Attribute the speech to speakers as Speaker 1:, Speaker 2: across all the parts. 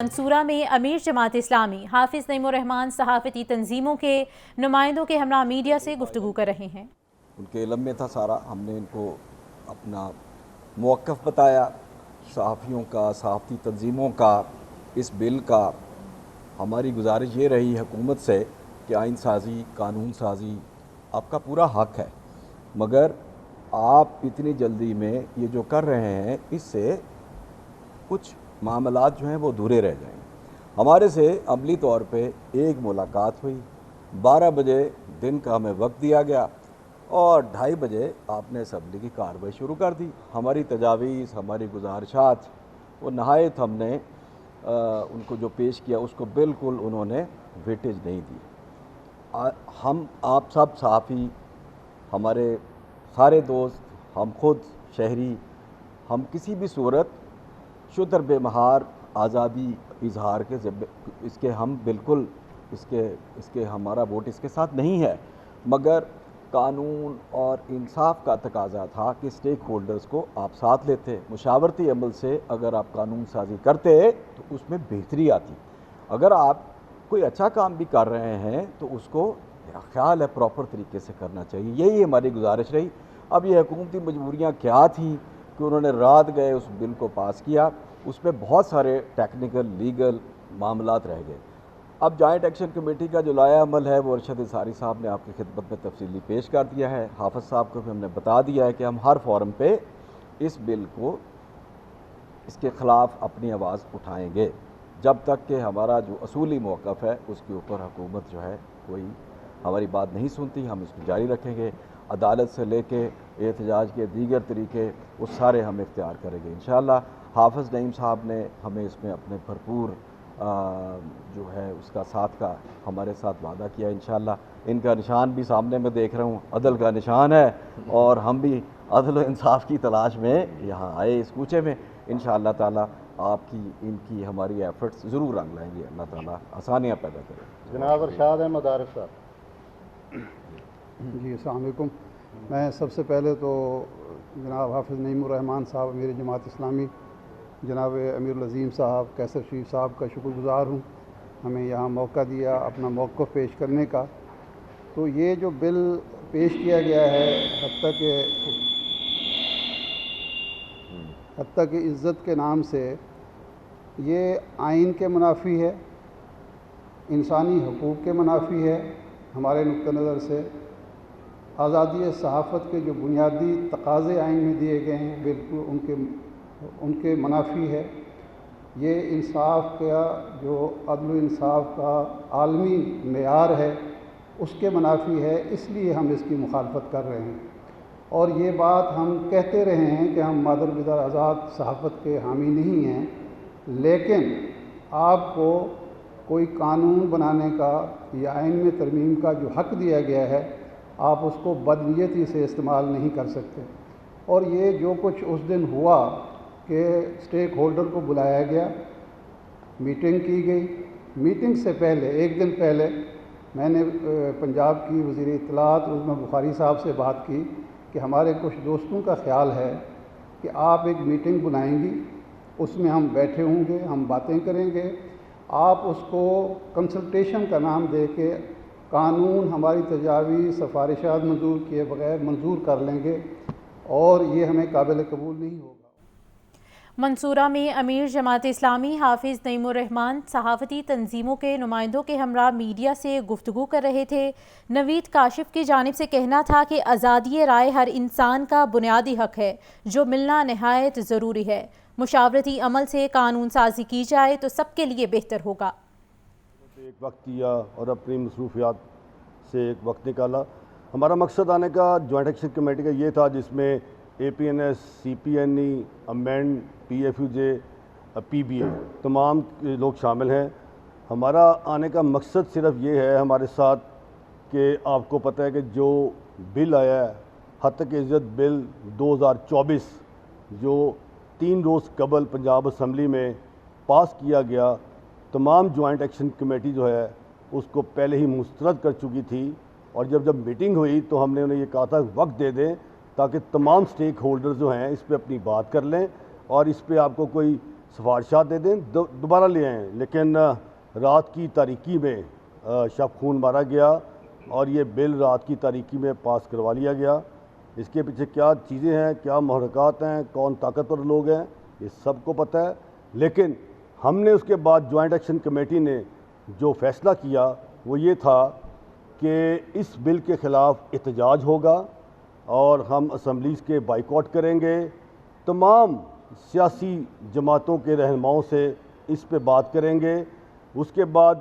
Speaker 1: منصورہ میں امیر جماعت اسلامی حافظ نعیم الرحمان صحافتی تنظیموں کے نمائندوں کے ہمراہ میڈیا سے گفتگو کر رہے ہیں۔
Speaker 2: ان کے علم میں تھا سارا، ہم نے ان کو اپنا موقف بتایا صحافیوں کا، صحافتی تنظیموں کا، اس بل کا۔ ہماری گزارش یہ رہی حکومت سے کہ آئین سازی، قانون سازی آپ کا پورا حق ہے، مگر آپ اتنی جلدی میں یہ جو کر رہے ہیں اس سے کچھ معاملات جو ہیں وہ ادھورے رہ جائیں گے۔ ہمارے سے عملی طور پہ ایک ملاقات ہوئی، 12 بجے دن کا ہمیں وقت دیا گیا اور 2:30 بجے آپ نے اسمبلی کی کارروائی شروع کر دی۔ ہماری تجاویز، ہماری گزارشات وہ نہایت ہم نے ان کو جو پیش کیا اس کو بالکل انہوں نے ویٹیج نہیں دی۔ ہم آپ سب صحافی، ہمارے سارے دوست، ہم خود شہری، ہم کسی بھی صورت شدھ اور بے مہار آزادی اظہار کے اس کے ہم بالکل اس کے ہمارا ووٹ اس کے ساتھ نہیں ہے، مگر قانون اور انصاف کا تقاضا تھا کہ اسٹیک ہولڈرز کو آپ ساتھ لیتے۔ مشاورتی عمل سے اگر آپ قانون سازی کرتے تو اس میں بہتری آتی۔ اگر آپ کوئی اچھا کام بھی کر رہے ہیں تو اس کو میرا خیال ہے پراپر طریقے سے کرنا چاہیے، یہی ہماری گزارش رہی۔ اب یہ حکومتی مجبوریاں کیا تھیں کہ انہوں نے رات گئے اس بل کو پاس کیا، اس پہ بہت سارے ٹیکنیکل لیگل معاملات رہ گئے۔ اب جوائنٹ ایکشن کمیٹی کا جو لائحہ عمل ہے وہ ارشد انصاری صاحب نے آپ کی خدمت میں تفصیلی پیش کر دیا ہے۔ حافظ صاحب کو بھی ہم نے بتا دیا ہے کہ ہم ہر فورم پہ اس بل کو اس کے خلاف اپنی آواز اٹھائیں گے جب تک کہ ہمارا جو اصولی موقف ہے اس کے اوپر حکومت جو ہے کوئی ہماری بات نہیں سنتی۔ ہم اس کو جاری رکھیں گے، عدالت سے لے کے احتجاج کے دیگر طریقے وہ سارے ہم اختیار کریں گے انشاءاللہ۔ حافظ نعیم صاحب نے ہمیں اس میں اپنے بھرپور جو ہے اس کا ساتھ کا ہمارے ساتھ وعدہ کیا انشاءاللہ۔ ان کا نشان بھی سامنے میں دیکھ رہا ہوں، عدل کا نشان ہے، اور ہم بھی عدل و انصاف کی تلاش میں یہاں آئے اس کوچے میں۔ انشاءاللہ تعالیٰ آپ کی ان کی ہماری ایفرٹس ضرور رنگ لائیں گے، اللہ تعالیٰ آسانیاں پیدا کرے۔
Speaker 3: جناب ارشاد احمد عارف صاحب۔
Speaker 4: جی السلام علیکم۔ میں سب سے پہلے تو جناب حافظ نعیم الرحمان صاحب امیر جماعت اسلامی، جناب امیر العظیم صاحب، کیسر شریف صاحب کا شکر گزار ہوں، ہمیں یہاں موقع دیا اپنا موقف پیش کرنے کا۔ تو یہ جو بل پیش کیا گیا ہے حتیٰ کہ عزت کے نام سے، یہ آئین کے منافی ہے، انسانی حقوق کے منافی ہے۔ ہمارے نقطہ نظر سے آزادی صحافت کے جو بنیادی تقاضے آئین میں دیے گئے ہیں بالکل ان کے منافی ہے۔ یہ انصاف کا جو عدل و انصاف کا عالمی معیار ہے اس کے منافی ہے، اس لیے ہم اس کی مخالفت کر رہے ہیں۔ اور یہ بات ہم کہتے رہے ہیں کہ ہم مادر بدار آزاد صحافت کے حامی نہیں ہیں، لیکن آپ کو کوئی قانون بنانے کا یا آئین میں ترمیم کا جو حق دیا گیا ہے آپ اس کو بدنیتی سے استعمال نہیں کر سکتے۔ اور یہ جو کچھ اس دن ہوا کہ اسٹیک ہولڈر کو بلایا گیا، میٹنگ کی گئی، میٹنگ سے پہلے ایک دن پہلے میں نے پنجاب کی وزیر اطلاعات عظمیٰ بخاری صاحب سے بات کی کہ ہمارے کچھ دوستوں کا خیال ہے کہ آپ ایک میٹنگ بنائیں گی، اس میں ہم بیٹھے ہوں گے، ہم باتیں کریں گے، آپ اس کو کنسلٹیشن کا نام دے کے قانون ہماری تجاویز سفارشات منظور کیے بغیر منظور کر لیں گے، اور یہ ہمیں قابل قبول نہیں ہوگا۔
Speaker 1: منصورہ میں امیر جماعت اسلامی حافظ نعیم الرحمان صحافتی تنظیموں کے نمائندوں کے ہمراہ میڈیا سے گفتگو کر رہے تھے۔ نوید کاشف کی جانب سے کہنا تھا کہ آزادی رائے ہر انسان کا بنیادی حق ہے جو ملنا نہایت ضروری ہے۔ مشاورتی عمل سے قانون سازی کی جائے تو سب کے لیے بہتر ہوگا۔
Speaker 3: ایک وقت کیا اور اپنی مصروفیات سے ایک وقت نکالا۔ ہمارا مقصد آنے کا جوائنٹ ایکشن کمیٹی کا یہ تھا جس میں A P N S, C P N E, amend, P F U J, P B A تمام لوگ شامل ہیں۔ ہمارا آنے کا مقصد صرف یہ ہے ہمارے ساتھ کہ آپ کو پتہ ہے کہ جو بل آیا ہے حد تک عزت بل 2024 جو 3 روز قبل پنجاب اسمبلی میں پاس کیا گیا، تمام جوائنٹ ایکشن کمیٹی جو ہے اس کو پہلے ہی مسترد کر چکی تھی، اور جب میٹنگ ہوئی تو ہم نے انہیں یہ کہا تھا وقت دے دیں تاکہ تمام سٹیک ہولڈرز جو ہیں اس پہ اپنی بات کر لیں، اور اس پہ آپ کو کوئی سفارشات دے دیں دوبارہ لے آئیں، لیکن رات کی تاریکی میں شب خون مارا گیا اور یہ بل رات کی تاریکی میں پاس کروا لیا گیا۔ اس کے پیچھے کیا چیزیں ہیں، کیا محرکات ہیں، کون طاقتور لوگ ہیں، یہ سب کو پتہ ہے۔ لیکن ہم نے اس کے بعد جوائنٹ ایکشن کمیٹی نے جو فیصلہ کیا وہ یہ تھا کہ اس بل کے خلاف احتجاج ہوگا اور ہم اسمبلیز کے بائیکاٹ کریں گے، تمام سیاسی جماعتوں کے رہنماؤں سے اس پہ بات کریں گے۔ اس کے بعد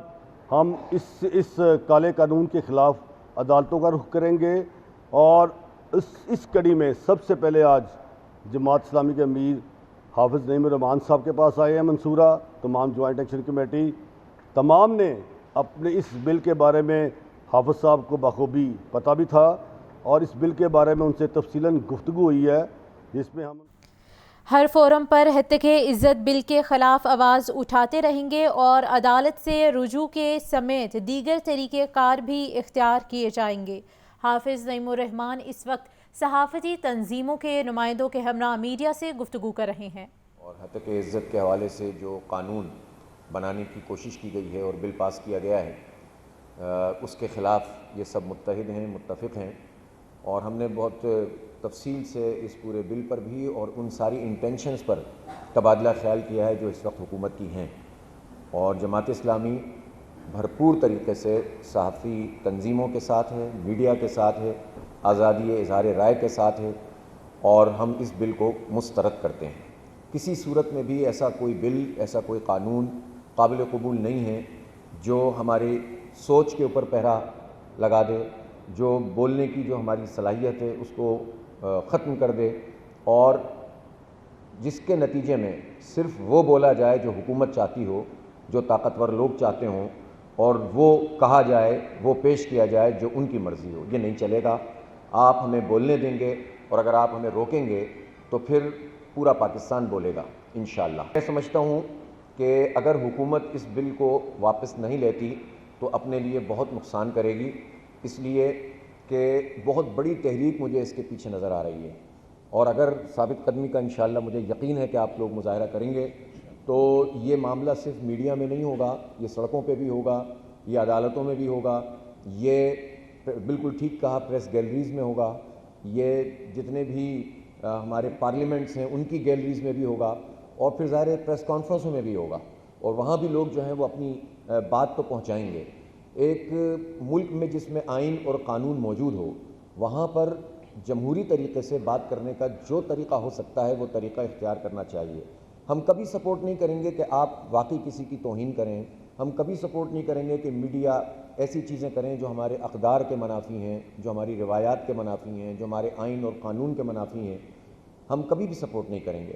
Speaker 3: ہم اس کالے قانون کے خلاف عدالتوں کا رخ کریں گے، اور اس کڑی میں سب سے پہلے آج جماعت اسلامی کے امیر حافظ نعیم الرحمان صاحب کے پاس آئے ہیں منصورہ، تمام جوائنٹ ایکشن کمیٹی تمام نے اپنے اس بل کے بارے میں حافظ صاحب کو بخوبی پتہ بھی تھا، اور اس بل کے بارے میں ان سے تفصیلاً گفتگو ہوئی ہے، جس میں ہم
Speaker 1: ہر فورم پر ہتک عزت بل کے خلاف آواز اٹھاتے رہیں گے اور عدالت سے رجوع کے سمیت دیگر طریقہ کار بھی اختیار کیے جائیں گے۔ حافظ نعیم الرحمان اس وقت صحافتی تنظیموں کے نمائندوں کے ہمراہ میڈیا سے گفتگو کر رہے ہیں۔
Speaker 5: اور ہتک عزت کے حوالے سے جو قانون بنانے کی کوشش کی گئی ہے اور بل پاس کیا گیا ہے، اس کے خلاف یہ سب متحد ہیں، متفق ہیں، اور ہم نے بہت تفصیل سے اس پورے بل پر بھی اور ان ساری انٹینشنز پر تبادلہ خیال کیا ہے جو اس وقت حکومت کی ہیں، اور جماعت اسلامی بھرپور طریقے سے صحافی تنظیموں کے ساتھ ہے، میڈیا کے ساتھ ہے، آزادی اظہار رائے کے ساتھ ہے، اور ہم اس بل کو مسترد کرتے ہیں۔ کسی صورت میں بھی ایسا کوئی بل، ایسا کوئی قانون قابل قبول نہیں ہے جو ہماری سوچ کے اوپر پہرا لگا دے، جو بولنے کی جو ہماری صلاحیت ہے اس کو ختم کر دے، اور جس کے نتیجے میں صرف وہ بولا جائے جو حکومت چاہتی ہو، جو طاقتور لوگ چاہتے ہوں، اور وہ کہا جائے، وہ پیش کیا جائے جو ان کی مرضی ہو۔ یہ نہیں چلے گا۔ آپ ہمیں بولنے دیں گے، اور اگر آپ ہمیں روکیں گے تو پھر پورا پاکستان بولے گا انشاءاللہ۔ میں سمجھتا ہوں کہ اگر حکومت اس بل کو واپس نہیں لیتی تو اپنے لیے بہت نقصان کرے گی، اس لیے کہ بہت بڑی تحریک مجھے اس کے پیچھے نظر آ رہی ہے، اور اگر ثابت قدمی کا انشاءاللہ مجھے یقین ہے کہ آپ لوگ مظاہرہ کریں گے تو یہ معاملہ صرف میڈیا میں نہیں ہوگا، یہ سڑکوں پہ بھی ہوگا، یہ عدالتوں میں بھی ہوگا، یہ بالکل ٹھیک کہا پریس گیلریز میں ہوگا، یہ جتنے بھی ہمارے پارلیمنٹس ہیں ان کی گیلریز میں بھی ہوگا، اور پھر ظاہر پریس کانفرنسوں میں بھی ہوگا، اور وہاں بھی لوگ جو ہیں وہ اپنی بات تو پہنچائیں گے۔ ایک ملک میں جس میں آئین اور قانون موجود ہو، وہاں پر جمہوری طریقے سے بات کرنے کا جو طریقہ ہو سکتا ہے وہ طریقہ اختیار کرنا چاہیے۔ ہم کبھی سپورٹ نہیں کریں گے کہ آپ واقعی کسی کی توہین کریں، ہم کبھی سپورٹ نہیں کریں گے کہ میڈیا ایسی چیزیں کریں جو ہمارے اقدار کے منافی ہیں، جو ہماری روایات کے منافی ہیں، جو ہمارے آئین اور قانون کے منافی ہیں، ہم کبھی بھی سپورٹ نہیں کریں گے۔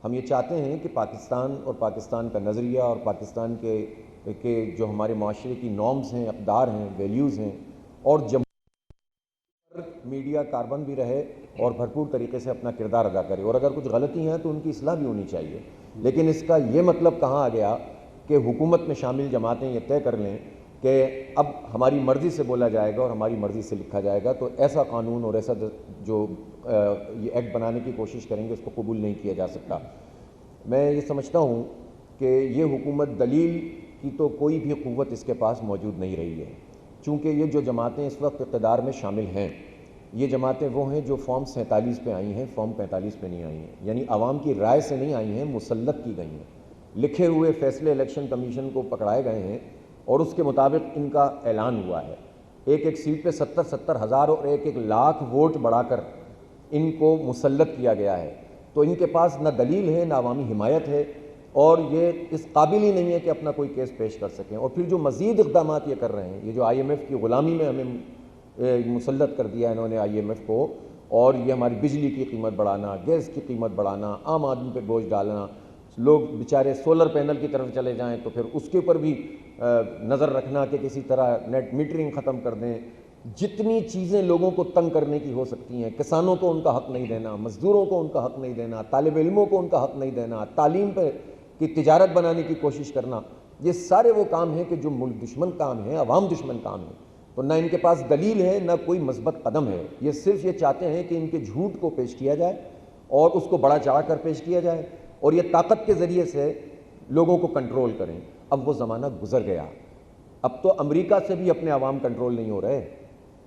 Speaker 5: ہم یہ چاہتے ہیں کہ پاکستان اور پاکستان کا نظریہ اور پاکستان کے جو ہمارے معاشرے کی نارمز ہیں، اقدار ہیں، ویلیوز ہیں، اور میڈیا کاربن بھی رہے اور بھرپور طریقے سے اپنا کردار ادا کرے، اور اگر کچھ غلطی ہیں تو ان کی اصلاح بھی ہونی چاہیے۔ لیکن اس کا یہ مطلب کہاں آ گیا کہ حکومت میں شامل جماعتیں یہ طے کر لیں کہ اب ہماری مرضی سے بولا جائے گا اور ہماری مرضی سے لکھا جائے گا، تو ایسا قانون اور ایسا جو یہ ایکٹ بنانے کی کوشش کریں گے اس کو قبول نہیں کیا جا سکتا۔ میں یہ سمجھتا ہوں کہ یہ حکومت دلیل کی تو کوئی بھی قوت اس کے پاس موجود نہیں رہی ہے، چونکہ یہ جو جماعتیں اس وقت اقتدار میں شامل ہیں، یہ جماعتیں وہ ہیں جو فارم 47 پہ آئی ہیں، فارم 45 پہ نہیں آئی ہیں، یعنی عوام کی رائے سے نہیں آئی ہیں، مسلط کی گئی ہیں۔ لکھے ہوئے فیصلے الیکشن کمیشن کو پکڑائے گئے ہیں اور اس کے مطابق ان کا اعلان ہوا ہے۔ ایک ایک سیٹ پہ 70 ہزار اور ایک لاکھ ووٹ بڑھا کر ان کو مسلط کیا گیا ہے، تو ان کے پاس نہ دلیل ہے، نہ عوامی حمایت ہے، اور یہ اس قابل ہی نہیں ہے کہ اپنا کوئی کیس پیش کر سکیں۔ اور پھر جو مزید اقدامات یہ کر رہے ہیں، یہ جو IMF کی غلامی میں ہمیں مسلط کر دیا انہوں نے IMF کو، اور یہ ہماری بجلی کی قیمت بڑھانا، گیس کی قیمت بڑھانا، عام آدمی پہ بوجھ ڈالنا، لوگ بیچارے سولر پینل کی طرف چلے جائیں تو پھر اس کے اوپر بھی نظر رکھنا کہ کسی طرح نیٹ میٹرنگ ختم کر دیں، جتنی چیزیں لوگوں کو تنگ کرنے کی ہو سکتی ہیں، کسانوں کو ان کا حق نہیں دینا، مزدوروں کو ان کا حق نہیں دینا، طالب علموں کو ان کا حق نہیں دینا، تعلیم پہ کی تجارت بنانے کی کوشش کرنا، یہ سارے وہ کام ہیں کہ جو ملک دشمن کام ہیں، عوام دشمن کام ہیں۔ تو نہ ان کے پاس دلیل ہے، نہ کوئی مثبت قدم ہے، یہ صرف یہ چاہتے ہیں کہ ان کے جھوٹ کو پیش کیا جائے اور اس کو بڑا چڑھا کر پیش کیا جائے، اور یہ طاقت کے ذریعے سے لوگوں کو کنٹرول کریں. اب وہ زمانہ گزر گیا. اب تو امریکہ سے بھی اپنے عوام کنٹرول نہیں ہو رہے.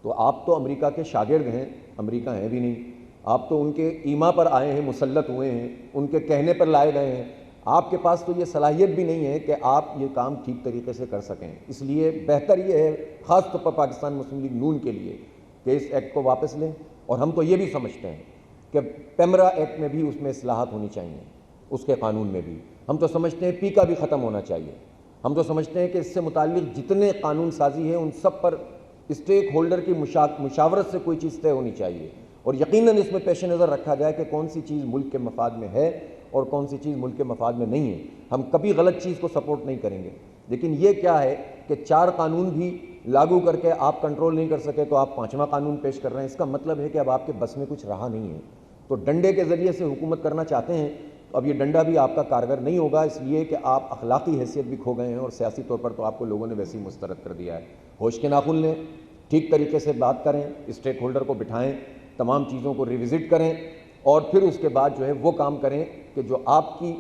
Speaker 5: تو آپ تو امریکہ کے شاگرد ہیں, امریکہ ہیں بھی نہیں. آپ تو ان کے ایما پر آئے ہیں, مسلط ہوئے ہیں, ان کے کہنے پر لائے گئے ہیں. آپ کے پاس تو یہ صلاحیت بھی نہیں ہے کہ آپ یہ کام ٹھیک طریقے سے کر سکیں. اس لیے بہتر یہ ہے خاص طور پر پاکستان مسلم لیگ نون کے لیے کہ اس ایکٹ کو واپس لیں. اور ہم تو یہ بھی سمجھتے ہیں کہ پیمرا ایکٹ میں بھی اس میں اصلاحات ہونی چاہیے, اس کے قانون میں بھی. ہم تو سمجھتے ہیں پیکا بھی ختم ہونا چاہیے. ہم تو سمجھتے ہیں کہ اس سے متعلق جتنے قانون سازی ہیں ان سب پر اسٹیک ہولڈر کی مشاورت سے کوئی چیز طے ہونی چاہیے, اور یقیناً اس میں پیش نظر رکھا جائے کہ کون سی چیز ملک کے مفاد میں ہے اور کون سی چیز ملک کے مفاد میں نہیں ہے. ہم کبھی غلط چیز کو سپورٹ نہیں کریں گے. لیکن یہ کیا ہے کہ 4 قانون بھی لاگو کر کے آپ کنٹرول نہیں کر سکے تو آپ 5واں قانون پیش کر رہے ہیں. اس کا مطلب ہے کہ اب آپ کے بس میں کچھ رہا نہیں ہے. تو ڈنڈے کے ذریعے سے حکومت کرنا چاہتے ہیں تو اب یہ ڈنڈا بھی آپ کا کارگر نہیں ہوگا, اس لیے کہ آپ اخلاقی حیثیت بھی کھو گئے ہیں اور سیاسی طور پر تو آپ کو لوگوں نے ویسے ہی مسترد کر دیا ہے. ہوش کے ناخن لیں, ٹھیک طریقے سے بات کریں, اسٹیک ہولڈر کو بٹھائیں, تمام چیزوں کو ریوزٹ کریں, اور پھر اس کے بعد جو ہے وہ کام کریں کہ جو آپ کی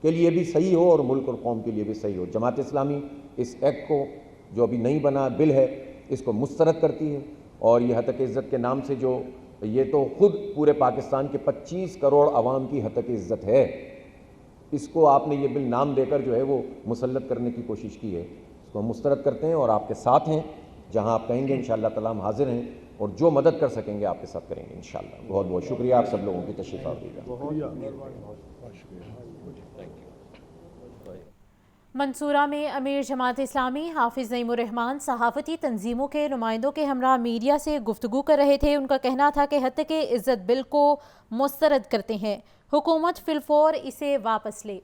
Speaker 5: کے لیے بھی صحیح ہو اور ملک اور قوم کے لیے بھی صحیح ہو. جماعت اسلامی اس ایکٹ کو جو ابھی نہیں بنا بل ہے اس کو مسترد کرتی ہے, اور یہ حقیق عزت کے نام سے جو یہ تو خود پورے پاکستان کے 25 کروڑ عوام کی حقیق عزت ہے, اس کو آپ نے یہ بل نام دے کر جو ہے وہ مسلط کرنے کی کوشش کی ہے. اس کو ہم مسترد کرتے ہیں اور آپ کے ساتھ ہیں. جہاں آپ کہیں گے انشاءاللہ تعالی ہم حاضر ہیں اور جو مدد کر سکیں گے آپ کے ساتھ کریں گے انشاءاللہ. بہت بہت شکریہ آپ سب لوگوں کی تشریف آوری کا.
Speaker 1: منصورہ میں امیر جماعت اسلامی حافظ نعیم الرحمان صحافتی تنظیموں کے نمائندوں کے ہمراہ میڈیا سے گفتگو کر رہے تھے. ان کا کہنا تھا کہ حقیق عزت بل کو مسترد کرتے ہیں, حکومت فی الفور اسے واپس لے.